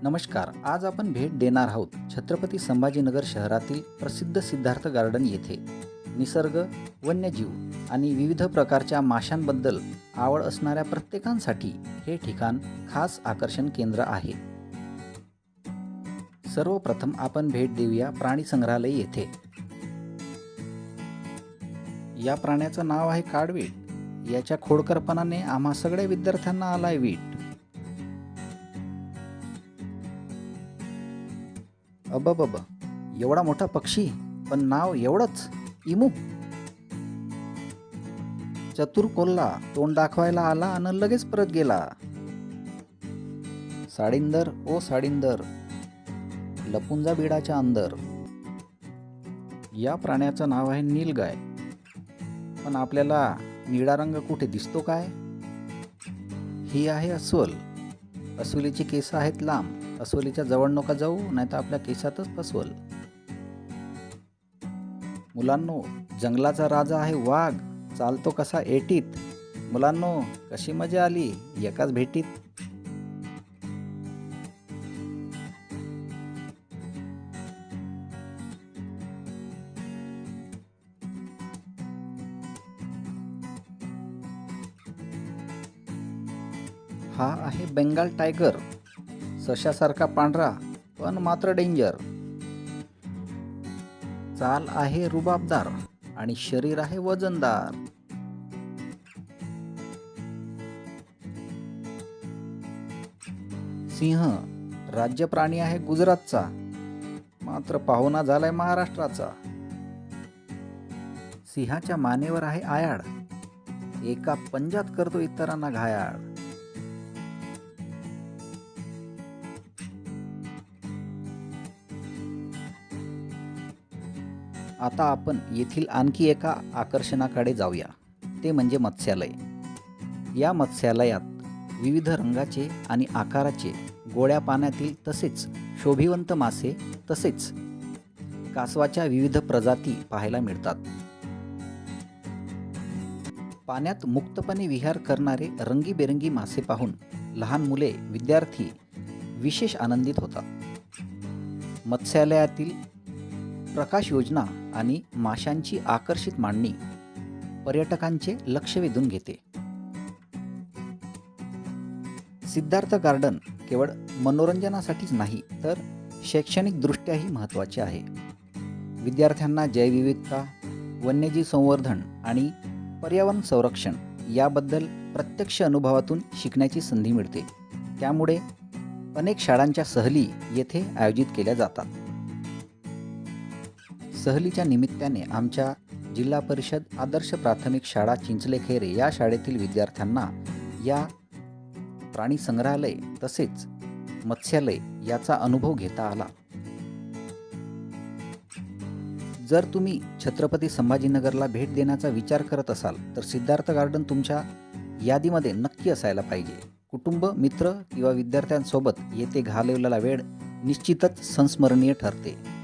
नमस्कार. आज आपण भेट देणार आहोत छत्रपती संभाजीनगर शहरातील प्रसिद्ध सिद्धार्थ गार्डन येथे. निसर्ग, वन्यजीव आणि विविध प्रकारच्या माशांबद्दल आवड असणाऱ्या प्रत्येकांसाठी हे ठिकाण खास आकर्षण केंद्र आहे. सर्वप्रथम आपण भेट देऊया प्राणी संग्रहालय येथे. या प्राण्याचं नाव आहे काळवीट. याच्या खोडकरपणाने आम्हा सगळ्या विद्यार्थ्यांना आलाय वीट. अबबब, एवढा मोठा पक्षी, पण नाव एवढंच, इमू. चतुर कोल्हा तोंड दाखवायला आला आणि लगेच परत गेला. साडींदर ओ साडींदर, लपून जा बिडाच्या अंदर. या प्राण्याचं नाव आहे नीलगाय. पण आपल्याला निळा रंग कुठे दिसतो काय? ही आहे अस्वल. अस्वलीची केस आहेत लांब. अस्वलीच्या जवळ नका जाऊ, नाही तर आपल्या केसातच फसवल. मुलांनो, जंगलाचा राजा आहे वाघ. चालतो कसा एटीत. मुलांनो, कशी मजा आली एकाच भेटीत. हा आहे बेंगाल टायगर. सशासारखा पांढरा, पण मात्र डेंजर. चाल आहे रुबाबदार आणि शरीर आहे वजनदार. सिंह राज्य प्राणी आहे गुजरातचा, मात्र पाहुणा झालाय महाराष्ट्राचा. सिंहाच्या मानेवर आहे आयाळ. एका पंजात करतो इतरांना घायाळ. आता आपण येथील आणखी एका आकर्षणाकडे जाऊया, ते म्हणजे मत्स्यालय. या मत्स्यालयात विविध रंगाचे आणि आकाराचे गोड्या पाण्यातील तसेच शोभिवंत मासे तसेच कासवाच्या विविध प्रजाती पाहायला मिळतात. पाण्यात मुक्तपणे विहार करणारे रंगीबेरंगी मासे पाहून लहान मुले, विद्यार्थी विशेष आनंदित होतात. मत्स्यालयातील प्रकाश योजना आणि माशांची आकर्षित मांडणी पर्यटकांचे लक्ष वेधून घेते. सिद्धार्थ गार्डन केवळ मनोरंजनासाठीच नाही, तर शैक्षणिकदृष्ट्याही महत्त्वाचे आहे. विद्यार्थ्यांना जैवविविधता, वन्यजीव संवर्धन आणि पर्यावरण संरक्षण याबद्दल प्रत्यक्ष अनुभवातून शिकण्याची संधी मिळते. त्यामुळे अनेक शाळांच्या सहली येथे आयोजित केल्या जातात. सहलीच्या निमित्ताने आमच्या जिल्हा परिषद आदर्श प्राथमिक शाळा चिंचलेखेरे या शाळेतील विद्यार्थ्यांना या प्राणी संग्रहालय तसेच मत्स्यालय याचा अनुभव घेता आला. जर तुम्ही छत्रपती संभाजीनगरला भेट देण्याचा विचार करत असाल तर सिद्धार्थ गार्डन तुमच्या यादीमध्ये नक्की असायला पाहिजे. कुटुंब, मित्र किंवा विद्यार्थ्यांसोबत येथे घालवलेला वेळ निश्चितच संस्मरणीय ठरते.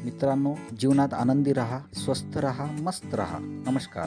मित्रांनो, जीवनात आनंदी राहा, स्वस्थ राहा, मस्त राहा. नमस्कार.